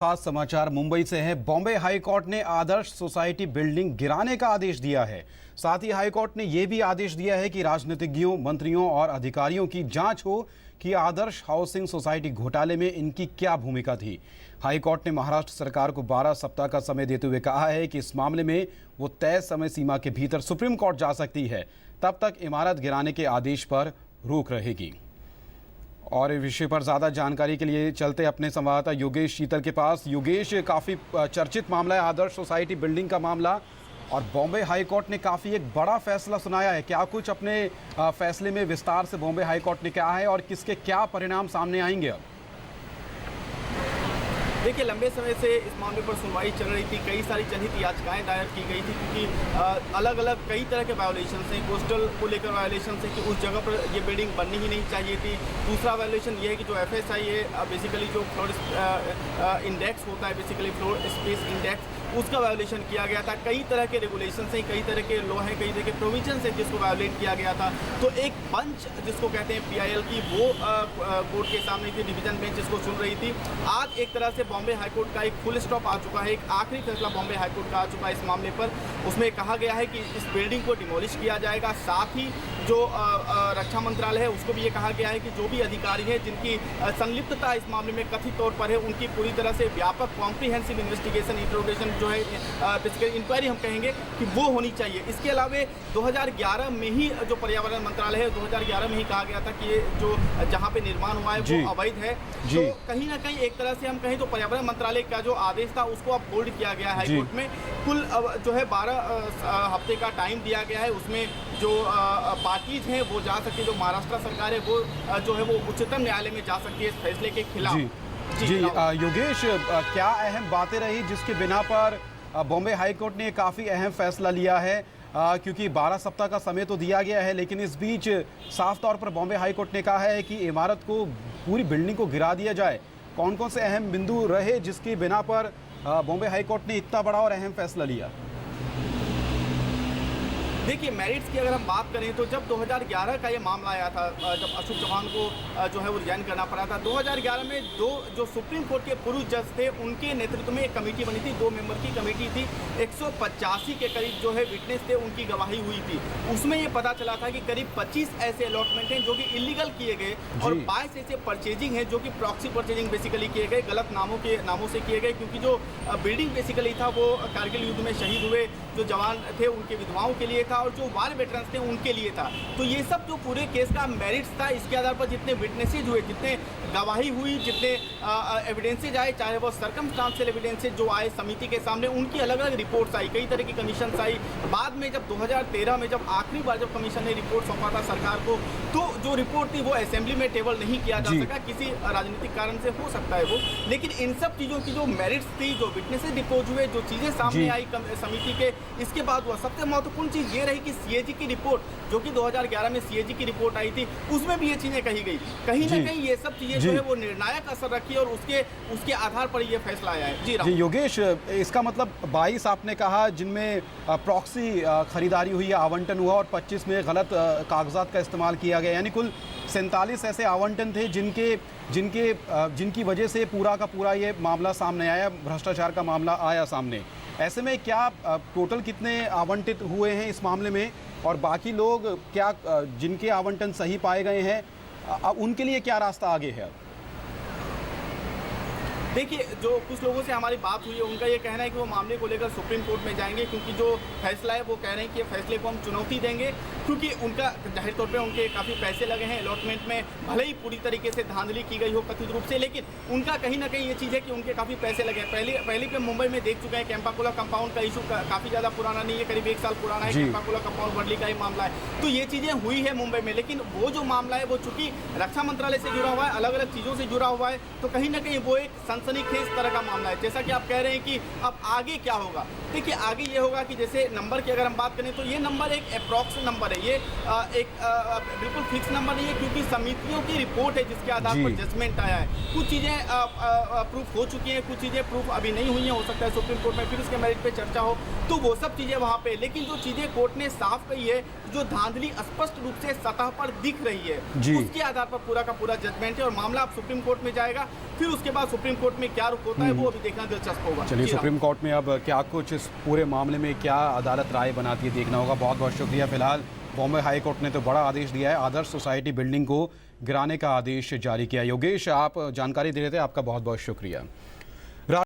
खास समाचार मुंबई से है। बॉम्बे हाई कोर्ट ने आदर्श सोसाइटी बिल्डिंग गिराने का आदेश दिया है। साथ ही हाई कोर्ट ने यह भी आदेश दिया है कि राजनीतिज्ञों, मंत्रियों और अधिकारियों की जांच हो कि आदर्श हाउसिंग सोसाइटी घोटाले में इनकी क्या भूमिका थी। हाई कोर्ट ने महाराष्ट्र सरकार को 12 सप्ताह का समय देते हुए कहा है कि इस मामले में वो तय समय सीमा के भीतर सुप्रीम कोर्ट जा सकती है। तब तक इमारत गिराने के आदेश पर रोक रहेगी। और इस विषय पर ज़्यादा जानकारी के लिए चलते अपने संवाददाता योगेश शीतल के पास। योगेश, काफ़ी चर्चित मामला है आदर्श सोसाइटी बिल्डिंग का मामला, और बॉम्बे हाई कोर्ट ने काफ़ी एक बड़ा फैसला सुनाया है। क्या कुछ अपने फैसले में विस्तार से बॉम्बे हाई कोर्ट ने कहा है और किसके क्या परिणाम सामने आएंगे अब? देखिए, लंबे समय से इस मामले पर सुनवाई चल रही थी। कई सारी जनहित याचिकाएं दायर की गई थी क्योंकि अलग अलग कई तरह के वायोलेशन हैं। कोस्टल को लेकर वायोलेशन है कि उस जगह पर ये बिल्डिंग बननी ही नहीं चाहिए थी। दूसरा वायोलेशन ये है कि जो FSI है, बेसिकली जो फ्लोर इंडेक्स होता है, बेसिकली फ्लोर स्पेस इंडेक्स, उसका वायोलेशन किया गया था। कई तरह के रेगुलेशन हैं, कई तरह के लॉ हैं, कई तरह के प्रोविजन हैं जिसको वायोलेट किया गया था। तो एक बेंच जिसको कहते हैं PIL की, वो कोर्ट के सामने थी, डिवीजन बेंच इसको सुन रही थी। आज एक तरह से बॉम्बे हाई कोर्ट का एक फुल स्टॉप आ चुका है। एक आखिरी फैसला बॉम्बे हाई कोर्ट का आ चुका है इस मामले पर। उसमें कहा गया है कि इस बिल्डिंग को डिमोलिश किया जाएगा। साथ ही जो रक्षा मंत्रालय है उसको भी ये कहा गया है कि जो भी अधिकारी हैं जिनकी संलिप्तता इस मामले में कथित तौर पर है, उनकी पूरी तरह से व्यापक कॉम्प्रिहेंसिव इन्वेस्टिगेशन, इंट्रोगेशन जो है, बेसिकली इंक्वायरी हम कहेंगे कि वो होनी चाहिए। इसके अलावा 2011 में ही जो पर्यावरण मंत्रालय है, 2011 में ही कहा गया था कि ये जो जहाँ पे निर्माण हुआ है वो अवैध है। तो कहीं ना कहीं एक तरह से हम कहें तो पर्यावरण मंत्रालय का जो आदेश था उसको अब होल्ड किया गया है हाईकोर्ट में। कुल जो है 12 हफ्ते का टाइम दिया गया है। उसमें जो पार्टीज हैं वो जा सकती है, जो महाराष्ट्र सरकार है वो जो है वो उच्चतम न्यायालय में जा सकती है इस फैसले के खिलाफ। जी योगेश, क्या अहम बातें रही जिसके बिना पर बॉम्बे हाई कोर्ट ने काफ़ी अहम फैसला लिया है? क्योंकि 12 सप्ताह का समय तो दिया गया है, लेकिन इस बीच साफ तौर पर बॉम्बे हाई कोर्ट ने कहा है कि इमारत को, पूरी बिल्डिंग को गिरा दिया जाए। कौन कौन से अहम बिंदु रहे जिसकी बिना पर बॉम्बे हाई कोर्ट ने इतना बड़ा और अहम फैसला लिया? देखिए, मेरिट्स की अगर हम बात करें तो जब 2011 का ये मामला आया था, जब अशोक चौहान को जो है वो रिजाइन करना पड़ा था, 2011 में जो सुप्रीम कोर्ट के पूर्व जज थे उनके नेतृत्व में एक कमेटी बनी थी, 2 मेंबर की कमेटी थी। 185 के करीब जो है विटनेस थे, उनकी गवाही हुई थी। उसमें ये पता चला था कि करीब 25 ऐसे अलॉटमेंट हैं जो कि इलीगल किए गए और 22 ऐसे परचेजिंग हैं जो कि प्रॉक्सी परचेजिंग बेसिकली किए गए, गलत नामों से किए गए। क्योंकि जो बिल्डिंग बेसिकली था वो कारगिल युद्ध में शहीद हुए जो जवान थे उनके विधवाओं के लिए था और जो वार वेटरन्स थे उनके लिए था। तो ये सब जो पूरे केस का मेरिट्स था, इसके आधार पर जितने विटनेसेज हुए, जितने गवाही हुई, जितने एविडेंसेज आए, चाहे वो सर्कमस्टांशियल एविडेंसेज जो आए समिति के सामने, उनकी अलग अलग रिपोर्ट्स आई, कई तरह की कमीशन आई। बाद में जब 2013 में जब आखिरी बार जब कमीशन ने रिपोर्ट सौंपा था सरकार को, तो जो रिपोर्ट थी वो असेंबली में टेबल नहीं किया जा सका, किसी राजनीतिक कारण से हो सकता है वो। लेकिन इन सब चीज़ों की जो मेरिट्स थी, जो विटनेसेज डिपोज हुए, जो चीज़ें सामने आई समिति के, इसके बाद हुआ सबसे महत्वपूर्ण चीज़ ये रही कि CAG की रिपोर्ट, जो कि 2011 में CAG की रिपोर्ट आई थी, उसमें भी ये चीज़ें कही गई। कहीं ना कहीं ये सब चीज़ें जो है वो निर्णायक असर रखी और उसके आधार पर ये फैसला आया है। जी योगेश, इसका मतलब 22 आपने कहा जिनमें प्रॉक्सी खरीदारी हुई, आवंटन हुआ, और 25 में गलत कागजात का इस्तेमाल किया गया, यानी कुल 47 ऐसे आवंटन थे जिनकी वजह से पूरा का पूरा ये मामला सामने आया, भ्रष्टाचार का मामला आया सामने। ऐसे में क्या टोटल कितने आवंटित हुए हैं इस मामले में, और बाकी लोग क्या, जिनके आवंटन सही पाए गए हैं, उनके लिए क्या रास्ता आगे है? देखिए, जो कुछ लोगों से हमारी बात हुई है उनका ये कहना है कि वो मामले को लेकर सुप्रीम कोर्ट में जाएंगे, क्योंकि जो फैसला है वो कह रहे हैं कि फैसले को हम चुनौती देंगे, क्योंकि उनका जाहिर तौर पे उनके काफ़ी पैसे लगे हैं अलॉटमेंट में, भले ही पूरी तरीके से धांधली की गई हो कथित रूप से, लेकिन उनका कहीं ना कहीं ये चीज़ है कि उनके काफ़ी पैसे लगे हैं। पहले पे मुंबई में देख चुके हैं, कैंपाकोला कंपाउंड का इशू काफ़ी ज़्यादा पुराना नहीं है, करीब 1 साल पुराना है। कैंपाकोला कंपाउंड वर्ली का ही मामला है। तो ये चीज़ें हुई है मुंबई में, लेकिन वो जो मामला है वो चूंकि रक्षा मंत्रालय से जुड़ा हुआ है, अलग अलग चीज़ों से जुड़ा हुआ है, तो कहीं ना कहीं वो एक सनसनीखेज तरह का मामला है। जैसा कि आप कह रहे हैं कि अब आगे क्या होगा, देखिए आगे ये होगा कि जैसे नंबर की अगर हम बात करें तो ये नंबर एक अप्रॉक्स नंबर है, ये एक बिल्कुल फिक्स नंबर नहीं है, क्योंकि समितियों की रिपोर्ट है जिसके आधार पर जजमेंट आया है। कुछ चीज़ें प्रूफ हो चुकी हैं, कुछ चीज़ें प्रूफ अभी नहीं हुई हैं, हो सकता है सुप्रीम कोर्ट में फिर उसके मेरिट पे चर्चा हो, तो वो सब चीज़ें वहाँ पे। लेकिन जो चीज़ें कोर्ट ने साफ कही है, जो धांधली स्पष्ट रूप से सतह पर दिख रही है, उसके आधार पर पूरा का पूरा जजमेंट है और मामला अब सुप्रीम कोर्ट में जाएगा। फिर उसके बाद सुप्रीम कोर्ट में क्या तक होता है वो अभी देखना दिलचस्प होगा। चलिए, जी हाँ। सुप्रीम कोर्ट में अब क्या कुछ इस पूरे मामले में क्या अदालत राय बनाती है देखना होगा। बहुत बहुत शुक्रिया। फिलहाल बॉम्बे हाई कोर्ट ने तो बड़ा आदेश दिया है, आदर्श सोसाइटी बिल्डिंग को गिराने का आदेश जारी किया। योगेश, आप जानकारी दे रहे थे, आपका बहुत बहुत शुक्रिया।